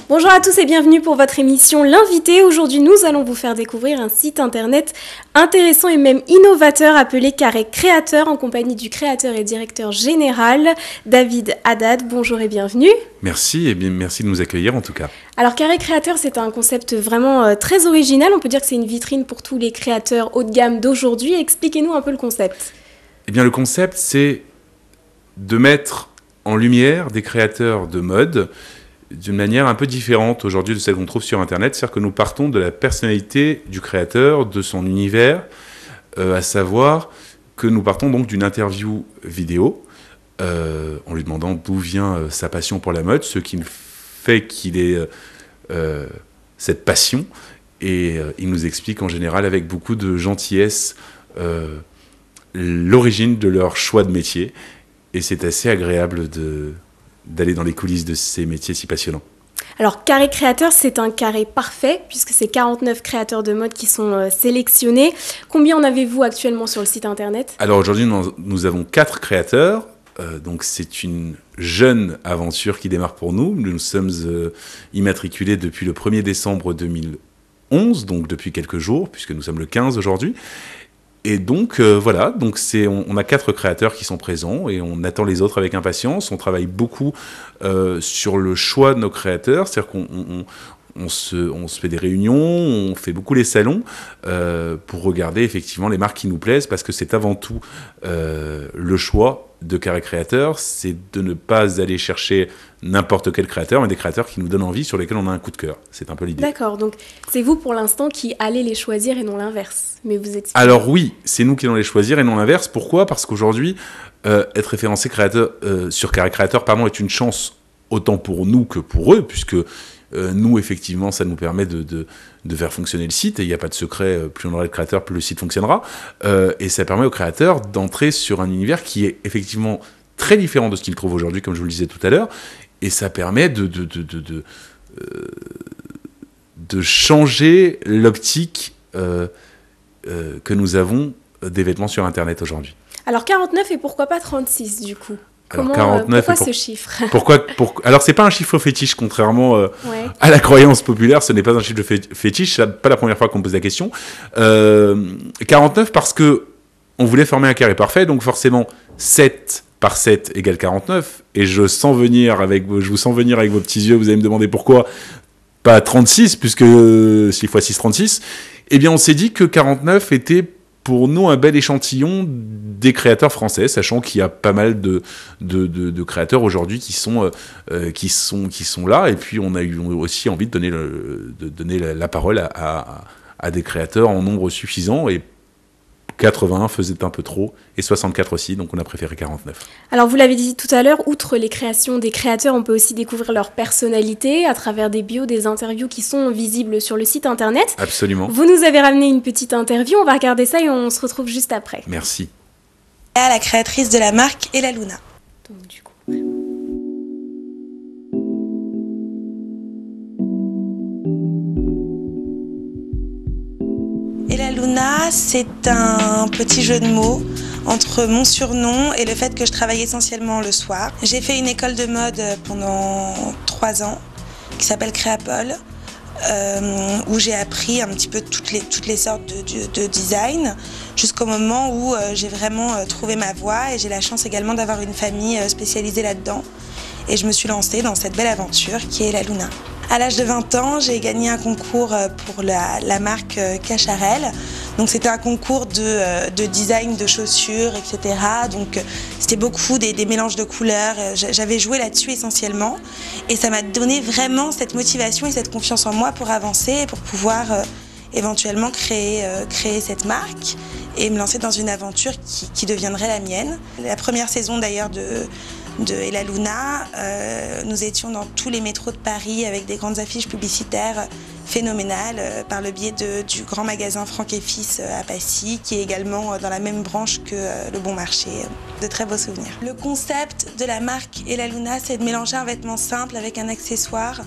Bonjour à tous et bienvenue pour votre émission L'Invité. Aujourd'hui, nous allons vous faire découvrir un site internet intéressant et même innovateur appelé Carré Créateur en compagnie du créateur et directeur général David Haddad. Bonjour et bienvenue. Merci et bien merci de nous accueillir en tout cas. Alors Carré Créateur, c'est un concept vraiment très original. On peut dire que c'est une vitrine pour tous les créateurs haut de gamme d'aujourd'hui. Expliquez-nous un peu le concept. Eh bien le concept, c'est de mettre en lumière des créateurs de mode d'une manière un peu différente aujourd'hui de celle qu'on trouve sur Internet. C'est-à-dire que nous partons de la personnalité du créateur, de son univers, à savoir que nous partons donc d'une interview vidéo, en lui demandant d'où vient sa passion pour la mode, ce qui fait qu'il ait cette passion, et il nous explique en général avec beaucoup de gentillesse l'origine de leur choix de métier, et c'est assez agréable d'aller dans les coulisses de ces métiers si passionnants. Alors, Carré Créateur, c'est un carré parfait, puisque c'est 49 créateurs de mode qui sont sélectionnés. Combien en avez-vous actuellement sur le site internet ? Alors aujourd'hui, nous avons 4 créateurs, donc c'est une jeune aventure qui démarre pour nous. Nous sommes immatriculés depuis le 1er décembre 2011, donc depuis quelques jours, puisque nous sommes le 15 aujourd'hui. Et donc voilà, donc on a 4 créateurs qui sont présents et on attend les autres avec impatience. On travaille beaucoup sur le choix de nos créateurs, c'est-à-dire qu'on se fait des réunions, on fait beaucoup les salons pour regarder effectivement les marques qui nous plaisent, parce que c'est avant tout le choix de Carré Créateur, c'est de ne pas aller chercher n'importe quel créateur, mais des créateurs qui nous donnent envie, sur lesquels on a un coup de cœur. C'est un peu l'idée. D'accord, donc c'est vous pour l'instant qui allez les choisir et non l'inverse. Mais vous expliquez. Alors oui, c'est nous qui allons les choisir et non l'inverse. Pourquoi ? Parce qu'aujourd'hui, être référencé sur Carré Créateur est une chance autant pour nous que pour eux, puisque nous, effectivement, ça nous permet de faire fonctionner le site, et il n'y a pas de secret, plus on aura de créateurs, plus le site fonctionnera, et ça permet aux créateurs d'entrer sur un univers qui est effectivement très différent de ce qu'ils trouvent aujourd'hui, comme je vous le disais tout à l'heure, et ça permet de changer l'optique que nous avons des vêtements sur Internet aujourd'hui. Alors 49 et pourquoi pas 36 du coup ? Alors, 49, pourquoi ce chiffre ? Alors, c'est pas un chiffre fétiche, contrairement à la croyance populaire. Ce n'est pas un chiffre fétiche. C'est pas la première fois qu'on me pose la question. 49 parce que on voulait former un carré parfait, donc forcément 7 par 7 égale 49. Et je vous sens venir avec vos petits yeux. Vous allez me demander pourquoi pas 36, puisque 6 x 6, 36. Eh bien, on s'est dit que 49 était pour nous un bel échantillon des créateurs français, sachant qu'il y a pas mal de créateurs aujourd'hui qui sont là, et puis on a eu aussi envie de donner la parole à des créateurs en nombre suffisant, et 80 faisait un peu trop, et 64 aussi, donc on a préféré 49. Alors vous l'avez dit tout à l'heure, outre les créations des créateurs, on peut aussi découvrir leur personnalité à travers des bios, des interviews qui sont visibles sur le site internet. Absolument. Vous nous avez ramené une petite interview, on va regarder ça et on se retrouve juste après. Merci. La créatrice de la marque Elaluna. Donc du coup... Elaluna, c'est un petit jeu de mots entre mon surnom et le fait que je travaille essentiellement le soir. J'ai fait une école de mode pendant 3 ans qui s'appelle Créapol, où j'ai appris un petit peu toutes les sortes de design, jusqu'au moment où j'ai vraiment trouvé ma voie, et j'ai la chance également d'avoir une famille spécialisée là-dedans. Et je me suis lancée dans cette belle aventure qui est Elaluna. À l'âge de 20 ans, j'ai gagné un concours pour la marque Cacharel. Donc c'était un concours de design de chaussures, etc. Donc c'était beaucoup des mélanges de couleurs. J'avais joué là-dessus essentiellement. Et ça m'a donné vraiment cette motivation et cette confiance en moi pour avancer et pour pouvoir éventuellement créer cette marque et me lancer dans une aventure qui deviendrait la mienne. La première saison d'ailleurs de Elaluna, nous étions dans tous les métros de Paris avec des grandes affiches publicitaires phénoménal par le biais du grand magasin Franck et Fils à Passy, qui est également dans la même branche que le Bon Marché. De très beaux souvenirs. Le concept de la marque Elaluna, c'est de mélanger un vêtement simple avec un accessoire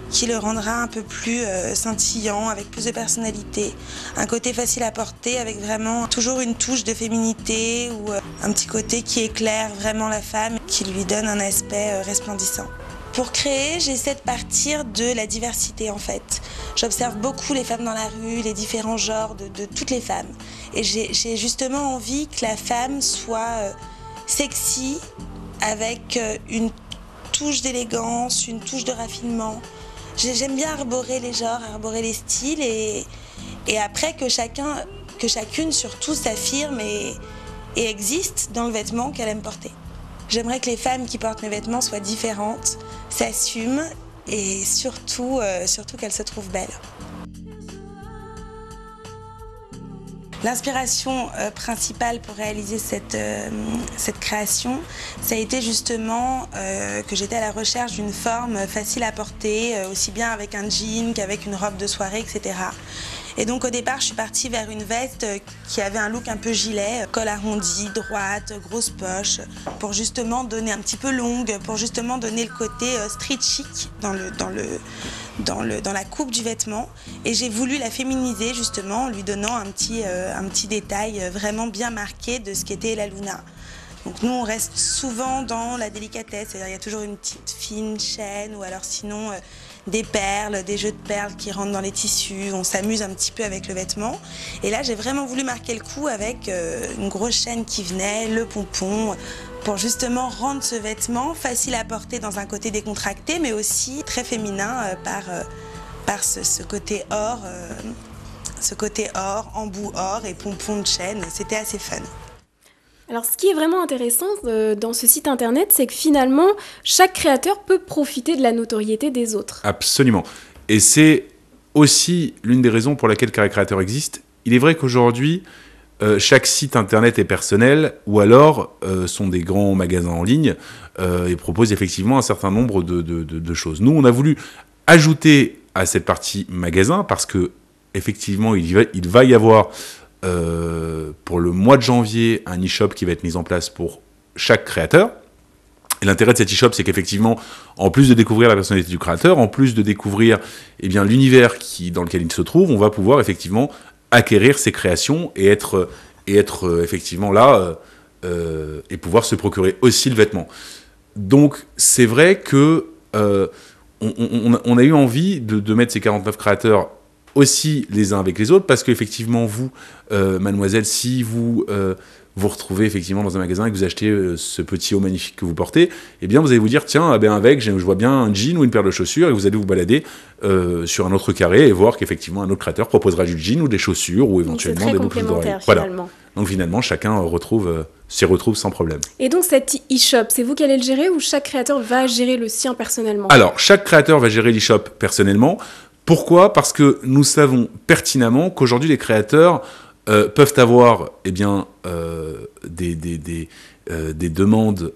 qui le rendra un peu plus scintillant, avec plus de personnalité. Un côté facile à porter avec vraiment toujours une touche de féminité ou un petit côté qui éclaire vraiment la femme, qui lui donne un aspect resplendissant. Pour créer, j'essaie de partir de la diversité en fait. J'observe beaucoup les femmes dans la rue, les différents genres de toutes les femmes. Et j'ai justement envie que la femme soit sexy, avec une touche d'élégance, une touche de raffinement. J'aime bien arborer les genres, arborer les styles et après que chacune surtout s'affirme et existe dans le vêtement qu'elle aime porter. J'aimerais que les femmes qui portent mes vêtements soient différentes, s'assument et surtout qu'elles se trouvent belles. L'inspiration principale pour réaliser cette création, ça a été justement que j'étais à la recherche d'une forme facile à porter, aussi bien avec un jean qu'avec une robe de soirée, etc. Et donc au départ, je suis partie vers une veste qui avait un look un peu gilet, col arrondi, droite, grosse poche, pour justement donner un petit peu longue, pour justement donner le côté street chic dans la coupe du vêtement. Et j'ai voulu la féminiser justement en lui donnant un petit détail vraiment bien marqué de ce qu'était Elaluna. Donc nous, on reste souvent dans la délicatesse, c'est-à-dire il y a toujours une petite fine chaîne ou alors sinon des perles, des jeux de perles qui rentrent dans les tissus, on s'amuse un petit peu avec le vêtement. Et là, j'ai vraiment voulu marquer le coup avec une grosse chaîne qui venait, le pompon, pour justement rendre ce vêtement facile à porter dans un côté décontracté, mais aussi très féminin par ce côté or, embout or et pompon de chaîne. C'était assez fun. Alors, ce qui est vraiment intéressant dans ce site internet, c'est que finalement, chaque créateur peut profiter de la notoriété des autres. Absolument. Et c'est aussi l'une des raisons pour laquelle Carré Créateur existe. Il est vrai qu'aujourd'hui, chaque site internet est personnel ou alors sont des grands magasins en ligne et proposent effectivement un certain nombre de choses. Nous, on a voulu ajouter à cette partie magasin parce que effectivement, il va y avoir pour le mois de janvier un e-shop qui va être mis en place pour chaque créateur. Et l'intérêt de cet e-shop, c'est qu'effectivement, en plus de découvrir la personnalité du créateur, en plus de découvrir l'univers dans lequel il se trouve, on va pouvoir effectivement acquérir ses créations et être effectivement là et pouvoir se procurer aussi le vêtement. Donc c'est vrai que on a eu envie de mettre ces 49 créateurs aussi les uns avec les autres, parce qu'effectivement, vous, mademoiselle, si vous vous retrouvez effectivement dans un magasin et que vous achetez ce petit haut magnifique que vous portez, eh bien, vous allez vous dire, tiens, je vois bien un jean ou une paire de chaussures, et vous allez vous balader sur un autre carré et voir qu'effectivement, un autre créateur proposera du jean ou des chaussures ou éventuellement des boucles d'oreilles. Voilà. Donc finalement, chacun s'y retrouve sans problème. Et donc cet e-shop, c'est vous qui allez le gérer ou chaque créateur va gérer le sien personnellement ? Alors, chaque créateur va gérer l'e-shop personnellement. Pourquoi ? Parce que nous savons pertinemment qu'aujourd'hui, les créateurs peuvent avoir des demandes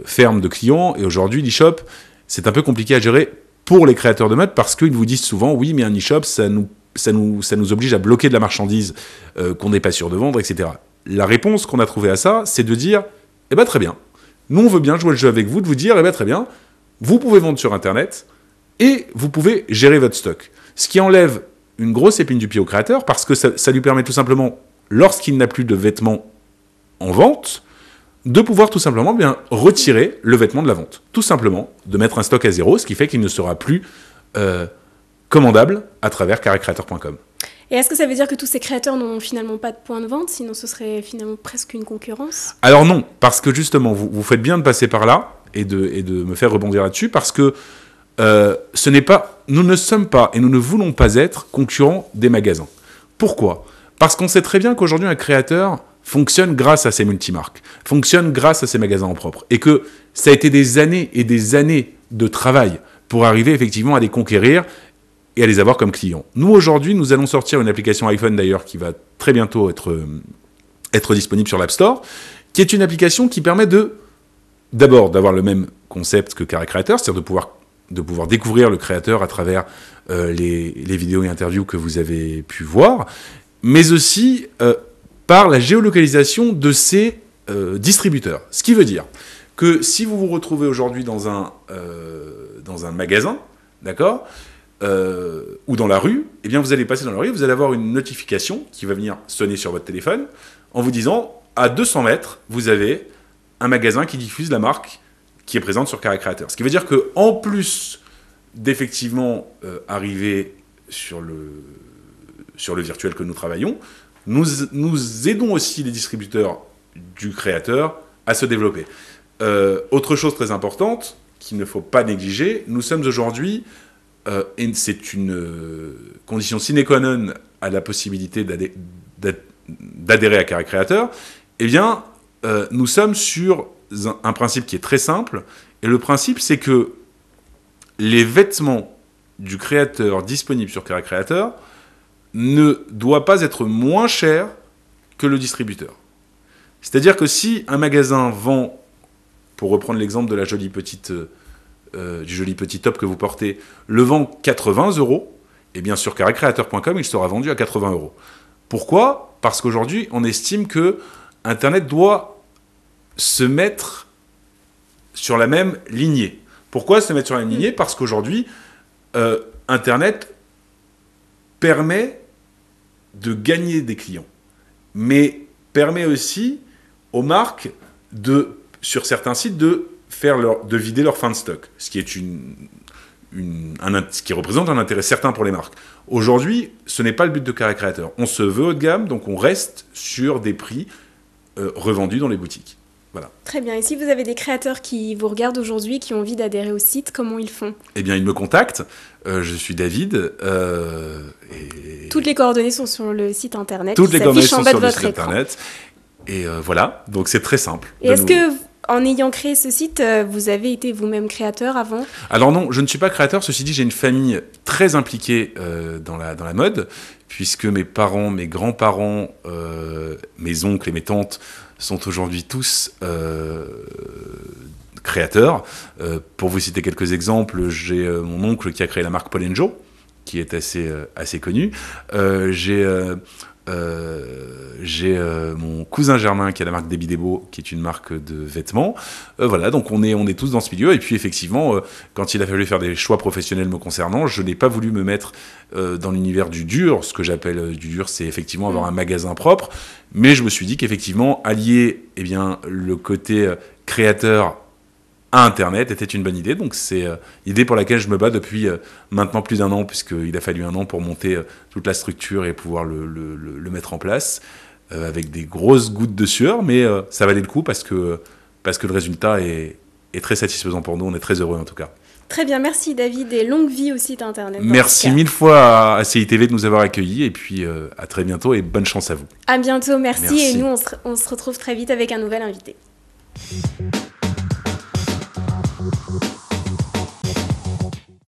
fermes de clients. Et aujourd'hui, l'e-shop, c'est un peu compliqué à gérer pour les créateurs de mode parce qu'ils vous disent souvent, oui, mais un e-shop, ça nous oblige à bloquer de la marchandise qu'on n'est pas sûr de vendre, etc. La réponse qu'on a trouvée à ça, c'est de dire, très bien, nous, on veut bien jouer le jeu avec vous, de vous dire, très bien, vous pouvez vendre sur Internet, et vous pouvez gérer votre stock. Ce qui enlève une grosse épine du pied au créateur, parce que ça lui permet tout simplement, lorsqu'il n'a plus de vêtements en vente, de pouvoir tout simplement retirer le vêtement de la vente. Tout simplement, de mettre un stock à zéro, ce qui fait qu'il ne sera plus commandable à travers carrécreateur.com. Et est-ce que ça veut dire que tous ces créateurs n'ont finalement pas de point de vente, sinon ce serait finalement presque une concurrence ? Alors non, parce que justement, vous faites bien de passer par là et de me faire rebondir là-dessus, parce que nous ne sommes pas et nous ne voulons pas être concurrents des magasins. Pourquoi ? Parce qu'on sait très bien qu'aujourd'hui un créateur fonctionne grâce à ses multimarques, fonctionne grâce à ses magasins en propre, et que ça a été des années et des années de travail pour arriver effectivement à les conquérir et à les avoir comme clients. Nous aujourd'hui, nous allons sortir une application iPhone d'ailleurs qui va très bientôt être disponible sur l'App Store, qui est une application qui permet d'abord d'avoir le même concept que Carré Créateur, c'est-à-dire de pouvoir de pouvoir découvrir le créateur à travers les vidéos et interviews que vous avez pu voir, mais aussi par la géolocalisation de ces distributeurs. Ce qui veut dire que si vous vous retrouvez aujourd'hui dans un magasin, d'accord, ou dans la rue, eh bien vous allez passer dans la rue, vous allez avoir une notification qui va venir sonner sur votre téléphone en vous disant à 200 mètres, vous avez un magasin qui diffuse la marque qui est présente sur Carré Créateur. Ce qui veut dire qu'en plus d'effectivement arriver sur le virtuel que nous travaillons, nous aidons aussi les distributeurs du créateur à se développer. Autre chose très importante qu'il ne faut pas négliger, nous sommes aujourd'hui, et c'est une condition sine qua non à la possibilité d'adhérer à Carré Créateur, eh bien, nous sommes sur un principe qui est très simple, et le principe, c'est que les vêtements du créateur disponibles sur Carré Créateur ne doivent pas être moins chers que le distributeur. C'est-à-dire que si un magasin vend, pour reprendre l'exemple de la jolie petite, du joli petit top que vous portez, le vend 80 €, et bien sur carrécréateur.com, il sera vendu à 80 €. Pourquoi ? Parce qu'aujourd'hui, on estime que Internet doit se mettre sur la même lignée. Pourquoi se mettre sur la même lignée ? Parce qu'aujourd'hui, Internet permet de gagner des clients, mais permet aussi aux marques sur certains sites de vider leur fin de stock, ce qui est ce qui représente un intérêt certain pour les marques. Aujourd'hui, ce n'est pas le but de Carré Créateur. On se veut haut de gamme, donc on reste sur des prix revendus dans les boutiques. Voilà. Très bien. Et si vous avez des créateurs qui vous regardent aujourd'hui, qui ont envie d'adhérer au site, comment ils font ? Eh bien, ils me contactent. Je suis David. Toutes les coordonnées sont sur le site internet. Toutes les coordonnées sont sur le site internet. Et voilà, donc c'est très simple. Et est-ce que, en ayant créé ce site, vous avez été vous-même créateur avant ? Alors non, je ne suis pas créateur. Ceci dit, j'ai une famille très impliquée dans la mode, puisque mes parents, mes grands-parents, mes oncles et mes tantes sont aujourd'hui tous créateurs. Pour vous citer quelques exemples, j'ai mon oncle qui a créé la marque Paul & Joe, qui est assez connue. J'ai mon cousin Germain qui a la marque Déby Débo, qui est une marque de vêtements. Voilà, donc on est tous dans ce milieu. Et puis effectivement, quand il a fallu faire des choix professionnels me concernant, je n'ai pas voulu me mettre dans l'univers du dur. Ce que j'appelle du dur, c'est effectivement avoir un magasin propre. Mais je me suis dit qu'effectivement, allier le côté créateur à Internet était une bonne idée. Donc c'est l'idée pour laquelle je me bats depuis maintenant plus d'1 an, puisqu'il a fallu 1 an pour monter toute la structure et pouvoir le mettre en place, avec des grosses gouttes de sueur, mais ça valait le coup parce que le résultat est très satisfaisant pour nous. On est très heureux en tout cas. Très bien, merci David, et longue vie au site internet. Merci 1000 fois à CITV de nous avoir accueillis, et puis à très bientôt et bonne chance à vous. À bientôt, merci. Et nous on se retrouve très vite avec un nouvel invité.